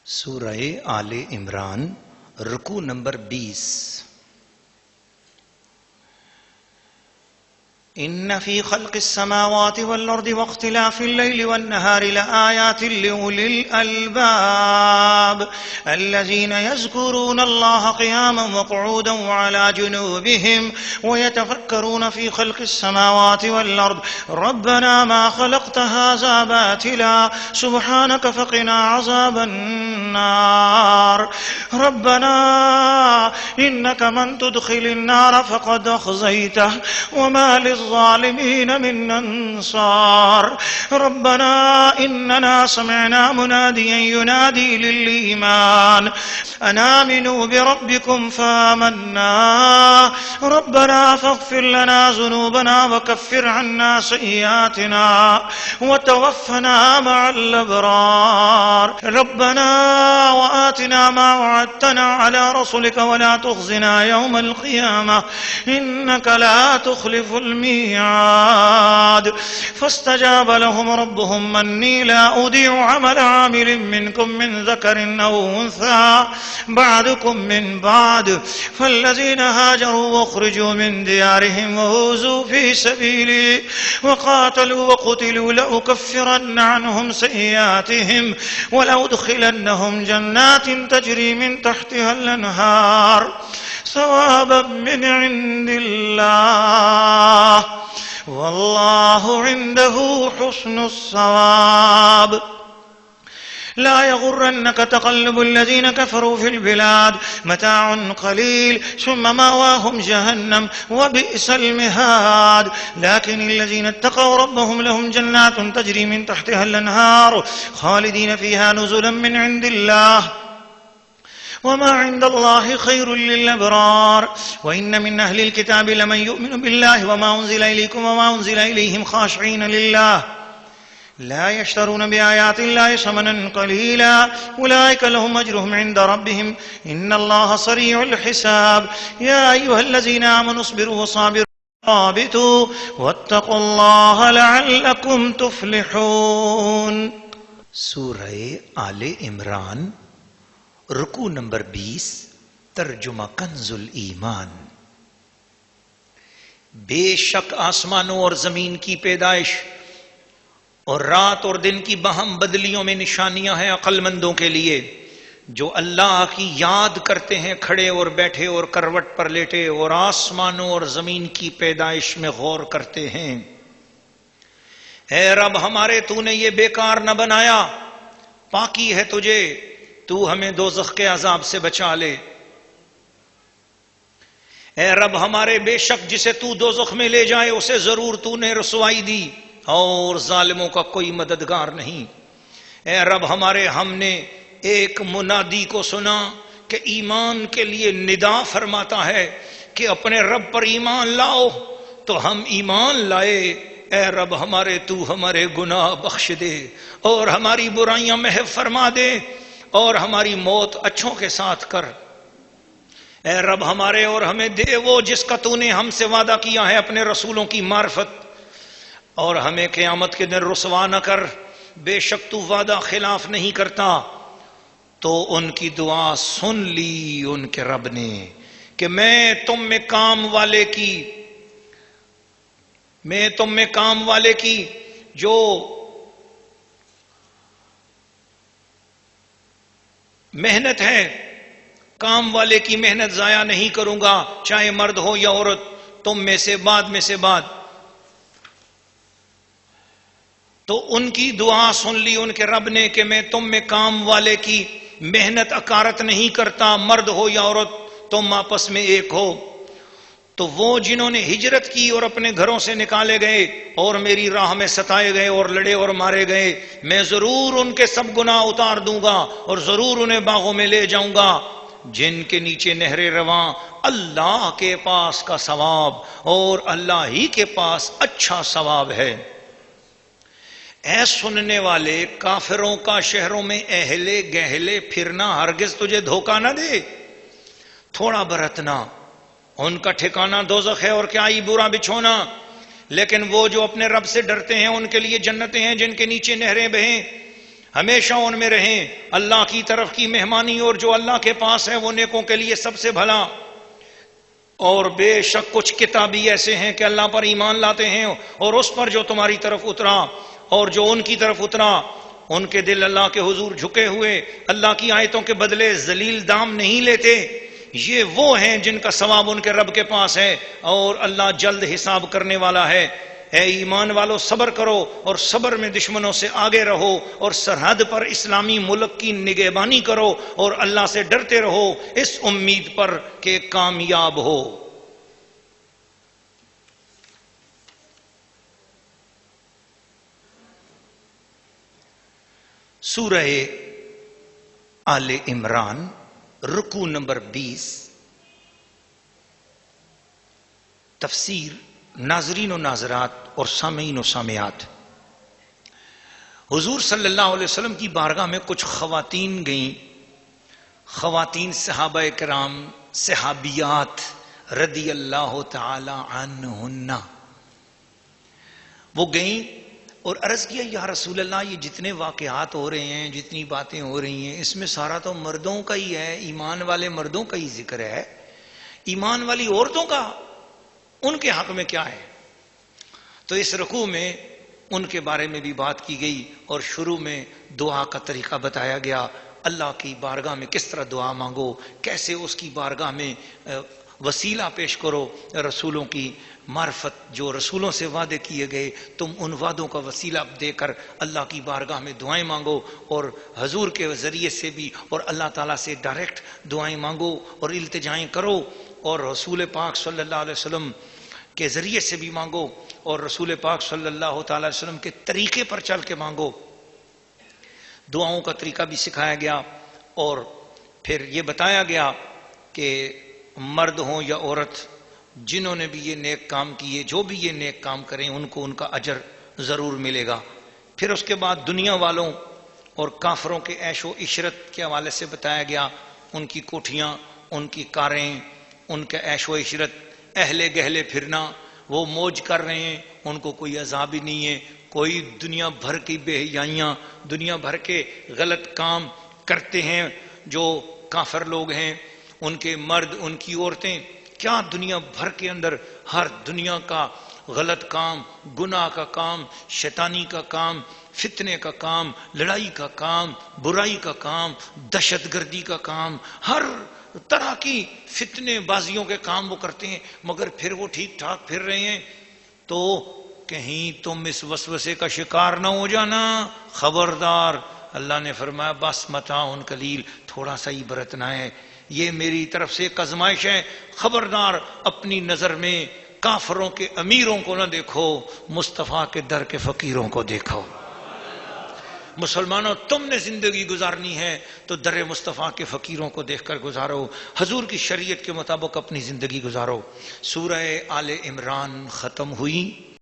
سورہ آل عمران رکوع نمبر 20۔ ان فی خلق السماوات والارض واختلاف الليل والنهار لآیات لأولی الالباب الذین یذکرون اللہ قیاما وقعودا وعلى جنوبهم ویتفکرون فی خلق السماوات والارض ربنا ما خلقت هذا باطلا سبحانك فقنا عذاب النار ربنا انك من تدخل النار فقد اخزيته وما الظالمين من انصار ربنا اننا سمعنا مناديا ينادي للايمان ان آمنوا بربكم فآمنا ربنا فاغفر لنا ذنوبنا وكفر عنا سيئاتنا وتوفنا مع الابرار ربنا وآتنا ما وعدتنا على رسلك ولا تخزنا يوم القيامة انك لا تخلف الميعاد فاستجاب لهم ربهم أني لا أضيع عمل عامل منكم من ذكر أو أنثى بعضكم من بعض فالذين هاجروا واخرجوا من ديارهم وأوذوا في سبيلي وقاتلوا وقتلوا لأكفرن عنهم سيئاتهم ولأدخلنهم جنات تجري من تحتها الأنهار ثوابا من عند الله واللہ عنده حسن الثواب لا يغرنك تقلب الذين كفروا في البلاد متاع قليل ثم مأواهم جهنم وبئس المهاد لكن الذين اتقوا ربهم لهم جنات تجري من تحتها الأنهار خالدين فيها نزلا من عند الله وما عند الله خير للأبرار وإن من أهل الكتاب لمن يؤمن بالله وما أنزل إليكم وما أنزل إليهم خاشعين لله لا يشترون بآيات الله ثمنا قليلا أولئك لهم أجرهم عند ربهم إن الله سريع الحساب يا أيها الذين آمنوا اصبروا وصابروا ورابطوا واتقوا الله لعلكم تفلحون۔ سورہ آل عمران رکوع نمبر 20۔ ترجمہ کنز الایمان۔ بے شک آسمانوں اور زمین کی پیدائش اور رات اور دن کی باہم بدلیوں میں نشانیاں ہیں عقل مندوں کے لیے جو اللہ کی یاد کرتے ہیں کھڑے اور بیٹھے اور کروٹ پر لیٹے اور آسمانوں اور زمین کی پیدائش میں غور کرتے ہیں۔ اے رب ہمارے تو نے یہ بیکار نہ بنایا، پاکی ہے تجھے، تو ہمیں دوزخ کے عذاب سے بچا لے۔ اے رب ہمارے بے شک جسے تو دوزخ میں لے جائے اسے ضرور تو نے رسوائی دی اور ظالموں کا کوئی مددگار نہیں۔ اے رب ہمارے ہم نے ایک منادی کو سنا کہ ایمان کے لیے ندا فرماتا ہے کہ اپنے رب پر ایمان لاؤ، تو ہم ایمان لائے۔ اے رب ہمارے تو ہمارے گناہ بخش دے اور ہماری برائیاں محو فرما دے اور ہماری موت اچھوں کے ساتھ کر۔ اے رب ہمارے اور ہمیں دے وہ جس کا تو نے ہم سے وعدہ کیا ہے اپنے رسولوں کی معرفت، اور ہمیں قیامت کے دن رسوا نہ کر، بے شک تو وعدہ خلاف نہیں کرتا۔ تو ان کی دعا سن لی ان کے رب نے کہ میں تم میں کام والے کی جو محنت ہے، کام والے کی محنت ضائع نہیں کروں گا، چاہے مرد ہو یا عورت، تم میں سے بعد۔ تو ان کی دعا سن لی ان کے رب نے کہ میں تم میں کام والے کی محنت اکارت نہیں کرتا، مرد ہو یا عورت تم آپس میں ایک ہو۔ تو وہ جنہوں نے ہجرت کی اور اپنے گھروں سے نکالے گئے اور میری راہ میں ستائے گئے اور لڑے اور مارے گئے، میں ضرور ان کے سب گناہ اتار دوں گا اور ضرور انہیں باغوں میں لے جاؤں گا جن کے نیچے نہریں رواں، اللہ کے پاس کا ثواب اور اللہ ہی کے پاس اچھا ثواب ہے۔ اے سننے والے، کافروں کا شہروں میں اہلے گہلے پھرنا ہرگز تجھے دھوکہ نہ دے، تھوڑا برتنا، ان کا ٹھکانہ دوزخ ہے اور کیا ہی برا بچھونا، لیکن وہ جو اپنے رب سے ڈرتے ہیں ان کے لیے جنتیں ہیں جن کے نیچے نہریں بہیں، ہمیشہ ان میں رہیں، اللہ کی طرف کی مہمانی، اور جو اللہ کے پاس ہے وہ نیکوں کے لیے سب سے بھلا۔ اور بے شک کچھ کتابی ایسے ہیں کہ اللہ پر ایمان لاتے ہیں، اور اس پر جو تمہاری طرف اترا اور جو ان کی طرف اترا، ان کے دل اللہ کے حضور جھکے ہوئے، اللہ کی آیتوں کے بدلے ذلیل دام نہیں لیتے۔ یہ وہ ہیں جن کا ثواب ان کے رب کے پاس ہے، اور اللہ جلد حساب کرنے والا ہے۔ اے ایمان والو، صبر کرو، اور صبر میں دشمنوں سے آگے رہو، اور سرحد پر اسلامی ملک کی نگہبانی کرو، اور اللہ سے ڈرتے رہو اس امید پر کہ کامیاب ہو۔ سورہ آل عمران، رکوع نمبر 20۔ تفسیر ناظرین و ناظرات اور سامعین و سامعات، حضور صلی اللہ علیہ وسلم کی بارگاہ میں کچھ خواتین گئیں، خواتین صحابہ کرام، صحابیات رضی اللہ تعالی عنہن۔ وہ گئیں اور عرض کیا، یا رسول اللہ، یہ جتنے واقعات ہو رہے ہیں، جتنی باتیں ہو رہی ہیں، اس میں سارا تو مردوں کا ہی ہے، ایمان والے مردوں کا ہی ذکر ہے، ایمان والی عورتوں کا ان کے حق میں کیا ہے؟ تو اس رکوع میں ان کے بارے میں بھی بات کی گئی، اور شروع میں دعا کا طریقہ بتایا گیا، اللہ کی بارگاہ میں کس طرح دعا مانگو، کیسے اس کی بارگاہ میں وسیلہ پیش کرو، رسولوں کی معرفت، جو رسولوں سے وعدے کیے گئے، تم ان وعدوں کا وسیلہ دے کر اللہ کی بارگاہ میں دعائیں مانگو، اور حضور کے ذریعے سے بھی اور اللہ تعالیٰ سے ڈائریکٹ دعائیں مانگو اور التجائیں کرو، اور رسول پاک صلی اللہ علیہ وسلم کے ذریعے سے بھی مانگو، اور رسول پاک صلی اللہ تعالی علیہ وسلم کے طریقے پر چل کے مانگو۔ دعاؤں کا طریقہ بھی سکھایا گیا، اور پھر یہ بتایا گیا کہ مرد ہوں یا عورت، جنہوں نے بھی یہ نیک کام کیے، جو بھی یہ نیک کام کریں، ان کو ان کا اجر ضرور ملے گا۔ پھر اس کے بعد دنیا والوں اور کافروں کے عیش و عشرت کے حوالے سے بتایا گیا، ان کی کوٹھیاں، ان کی کاریں، ان کا عیش و عشرت، اہلے گہلے پھرنا، وہ موج کر رہے ہیں، ان کو کوئی عذاب ہی نہیں ہے، کوئی دنیا بھر کی بے حیائیاں، دنیا بھر کے غلط کام کرتے ہیں جو کافر لوگ ہیں، ان کے مرد، ان کی عورتیں، کیا دنیا بھر کے اندر ہر دنیا کا غلط کام، گناہ کا کام، شیطانی کا کام، فتنے کا کام، لڑائی کا کام، برائی کا کام، دہشت گردی کا کام، ہر طرح کی فتنے بازیوں کے کام وہ کرتے ہیں، مگر پھر وہ ٹھیک ٹھاک پھر رہے ہیں۔ تو کہیں تم اس وسوسے کا شکار نہ ہو جانا، خبردار۔ اللہ نے فرمایا بس متاع قلیل، تھوڑا سا ہی برتنا ہے، یہ میری طرف سے ایک آزمائش ہے، خبردار اپنی نظر میں کافروں کے امیروں کو نہ دیکھو، مصطفیٰ کے در کے فقیروں کو دیکھو۔ مسلمانوں، تم نے زندگی گزارنی ہے تو در مصطفیٰ کے فقیروں کو دیکھ کر گزارو، حضور کی شریعت کے مطابق اپنی زندگی گزارو۔ سورہ آل عمران ختم ہوئی۔